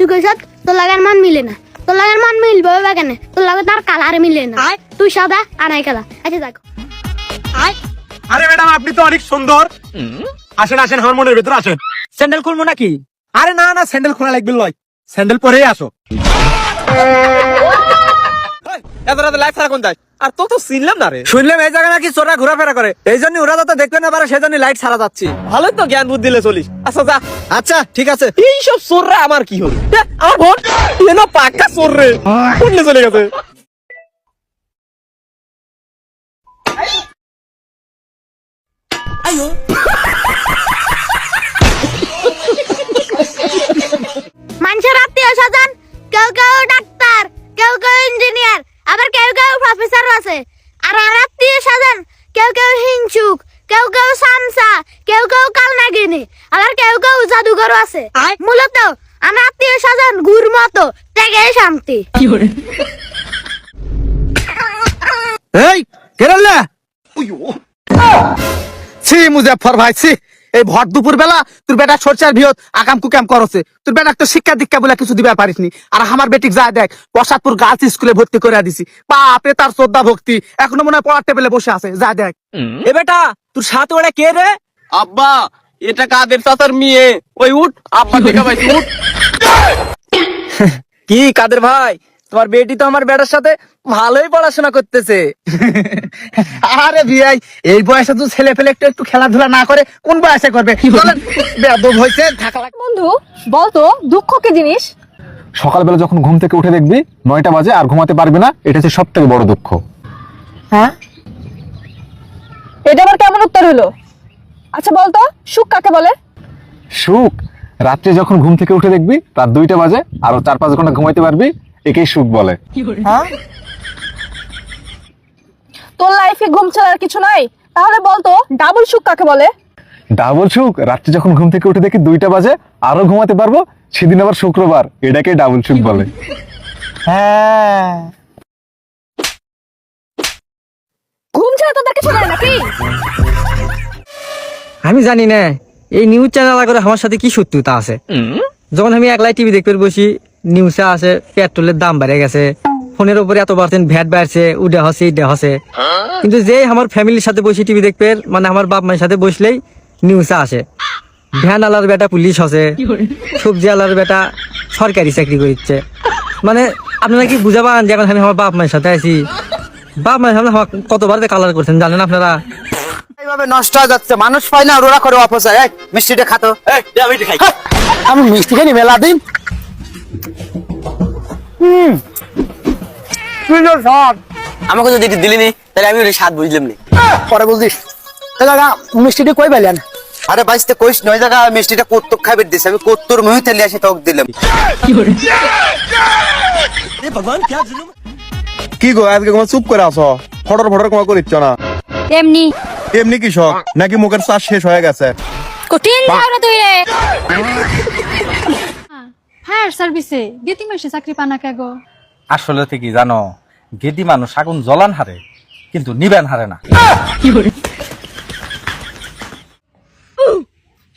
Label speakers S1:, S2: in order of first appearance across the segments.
S1: তুই কইছত তোর লাগার মান মিলে না, তোর লাগার মান মিলবে বা কেন, তোর লাগে তার কালারে মিলে না, তুই সাদা আনাই কালা। আচ্ছা দেখো।
S2: আরে ম্যাডাম আপনি তো অনেক সুন্দর, আসেন আসেন আমার মনের ভেতরে আসেন।
S3: স্যান্ডেল খুলবো নাকি?
S2: আরে না না স্যান্ডেল খোলা লাগবে লয়, স্যান্ডেল পরেই আসো।
S3: এত রাতে লাইট ছাড়া কোন যায়? আর তো চিনলাম না রে। শুনলাম এই জায়গা নাকি চোররা ঘোরাফেরা করে, এই জন্য ওরা যাতে দেখতে না পারে সেজন্য লাইট ছাড়া যাচ্ছে। ভালোই তো জ্ঞান বুদ্ধি দিলে চলিস। আচ্ছা যা।
S2: আচ্ছা ঠিক আছে।
S3: এইসব চোররা আমার কি হল? আমার ভোট এ না পাক্কা চোর রে, উঠলে চলে গেছে।
S1: মানুষের আত্মীয় স্বজন কেউ কেউ ডাক্তার, কেউ কেউ ইঞ্জিনিয়ার, আবার কেউ কেউ প্রফেসর আছে। আর আমার আত্মীয় স্বজন কেউ কেউ হিংসুক, কেউ কেউ সামসা, কেউ কেউ কালনাগিনী, আবার কেউ কেউ জাদুঘর আছে। মূলত আমার আত্মীয় স্বজন গুর মতো থেকে শান্তি।
S2: এই কেরাল্লা ছি মুজাফর ভাই ছি, এই ভর দুপুর বেলা তোর বেটা সরচার ভিয়ত আকাম কুকাম করছে, তোর বেটা তো শিক্ষা দীক্ষা বলে কিছু দিবা পারিসনি। আর আমার বেটিক যা দেখ প্রসাদপুর গার্লস স্কুলে ভর্তি করে দিছি, বাপরে তার শ্রদ্ধা ভক্তি, এখনো মনে হয় পড়ার টেবিলে বসে আছে। যা দেখ।
S3: এ বেটা তোর সাথে ওরা কে রে?
S4: আব্বা এটা কাদের চাচার মেয়ে, ওই উঠ আব্বা দেখা পাইছি উঠ।
S3: কি কাদের ভাই, তোমার বেটি তো আমার বেটার সাথে ভালোই পড়াশোনা করতেছে।
S2: আরে ভাই এই বয়সে তো ছেলে পেলে একটু একটু খেলাধুলা না করে কোন বয়সে করবে? চলেন, বেয়াদব হইছে থাকা লাগে।
S5: বন্ধু বলতো দুঃখ কি জিনিস?
S6: সকালবেলা যখন ঘুম থেকে উঠে দেখবি 9টা বাজে আর ঘুমাতে পারবি না, এটা হচ্ছে সব থেকে বড় দুঃখ।
S5: হ্যাঁ, এটা আবার কেমন উত্তর হলো? আচ্ছা বলতো সুখ কাকে বলে?
S6: সুখ রাত্রে যখন ঘুম থেকে উঠে দেখবি রাত 2টা বাজে আরো 4-5 ঘন্টা ঘুমাইতে পারবি, একেই সুখ বলে।
S5: হ্যাঁ, তোর লাইফে ঘুম ছাড়া আর কিছু নাই? তাহলে বলতো ডাবল সুখ কাকে বলে?
S6: ডাবল সুখ রাত্রে যখন ঘুম থেকে উঠে দেখি 2টা বাজে আরো ঘুমাতে পারবো, সেদিন আবার শুক্রবার, এটাকে ডাবল সুখ বলে।
S2: হ্যাঁ
S5: ঘুম ছাড়া তোদের কিছু নাই নাকি?
S3: আমি জানি না এই নিউজ চ্যানেল করে আমার সাথে কি শত্রুতা আছে। যখন আমি একলাই টিভি দেখতে বসি, নিউজে আসে পেট্রোলের দাম বেড়ে গেছে, ফোনের উপরে এত % ভ্যাট বাড়ছে, উডে হসে ইডে হসে। কিন্তু যে আমার ফ্যামিলির সাথে বসে টিভি দেখবে, মানে আমার বাপ মায়ের সাথে বসলেই নিউজে আসে ভ্যান আলার বেটা পুলিশ হসে, সবজি আলার বেটা সরকারি চাকরি করছে। মানে আপনারা কি বুঝাবান যে এখন আমি আমার বাপ মায়ের সাথে আছি? বাপ মায়ের সামনে আমার কতবার কালার করছেন জানেন আপনারা?
S4: এইভাবে নষ্ট হয়ে যাচ্ছে, মানুষ পায় না আর ওরা করে অপচয়। এই মিষ্টিটা খাতো।
S2: আমি মিষ্টি খাই মেলা দিন।
S4: আমাকে যদি দিলি নি তাহলে আমি ওর স্বাদ বুঝলাম নি।
S2: পরে বলছিস মিষ্টিটা কই পেলেন?
S4: আরে বাইসতে কইস নয় জায়গা মিষ্টিটা কত্তর খাইবে দিছে, আমি কত্তর মুহি তেলে আসে তোকে দিলাম।
S2: কি গো আজকে তোমার চুপ করে আছো, ফটর ফটর তোমার করিচ্ছ না?
S1: এমনি
S2: এমনি কি শখ নাকি মুখের চাষ শেষ হয়ে গেছে?
S1: কঠিন যাওরা তুই রে।
S7: হ্যাঁ সার্ভিসে গেতি মাসে চাকরি পানা কে গো?
S8: আসলে কি জানো, গেদি মানুষ আগুন জ্বলান হারে কিন্তু নিবেন হারে না।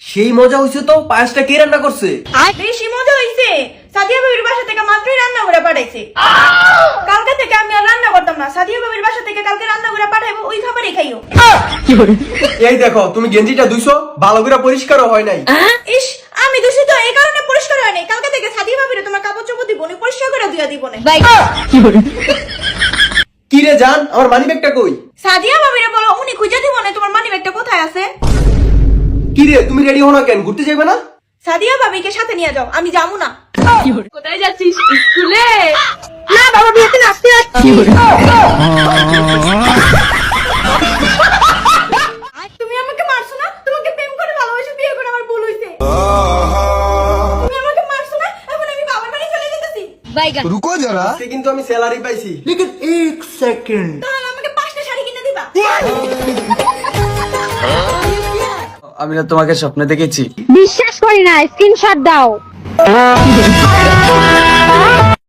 S3: সেই মজা হইছে তো, পায়েসটা কে রান্না করছে?
S9: বেশি মজা হইছে, সাদিয়া বাবির বাসা থেকে মাত্রই রান্না করে পাঠাইছে। কালকে থেকে আমি আর রান্না করতাম না, সাদিয়া বাবির বাসা থেকে কালকে রান্না করে পাঠাইবো, ওই খাবারই খাইও।
S3: এই দেখো তুমি গেঞ্জিটা ধুইছো, ভালো করে পরিষ্কারও হয় নাই।
S9: ইস আমি দূষিত এই কারণে পরিষ্কার হয় নাই, কালকে থেকে সাদিয়া বাবির তোমার কাপড় চোপড় দিব না, পরিষ্কার করে ধুইয়া দিব না।
S3: কি রে জান, আমার মানি ব্যাগটা কই?
S9: সাদিয়া বাবিরে বলো উনি খুঁজে দিব না তোমার মানি ব্যাগটা কোথায় আছে।
S3: কি রে তুমি রেডি হো না কেন, ঘুরতে যাইবে না?
S9: সাদিয়া বাবিকে সাথে নিয়ে যাও, আমি যাবো না।
S7: কোথায় যাচ্ছিস? স্কুলে?
S9: না বাবা বিয়েতে নাচতে যাচ্ছি। তুমি আমাকে মারছো না, তোমাকে প্রেম করে ভালোবাসে বিয়ে করে আমার ভুল হইছে। তুমি আমাকে মারছো না, এখন আমি বাবার বাড়ি চলে যেতেছি।
S2: রুকো যারা,
S3: আজকে কিন্তু আমি স্যালারি পাইছি।
S2: লেকিন 1 সেকেন্ড।
S9: তাহলে আমাকে 5টা শাড়ি কিনে দিবা।
S4: আমি না তোমাকে স্বপ্নে দেখেছি।
S1: বিশ্বাস করি না, স্ক্রিনশট দাও।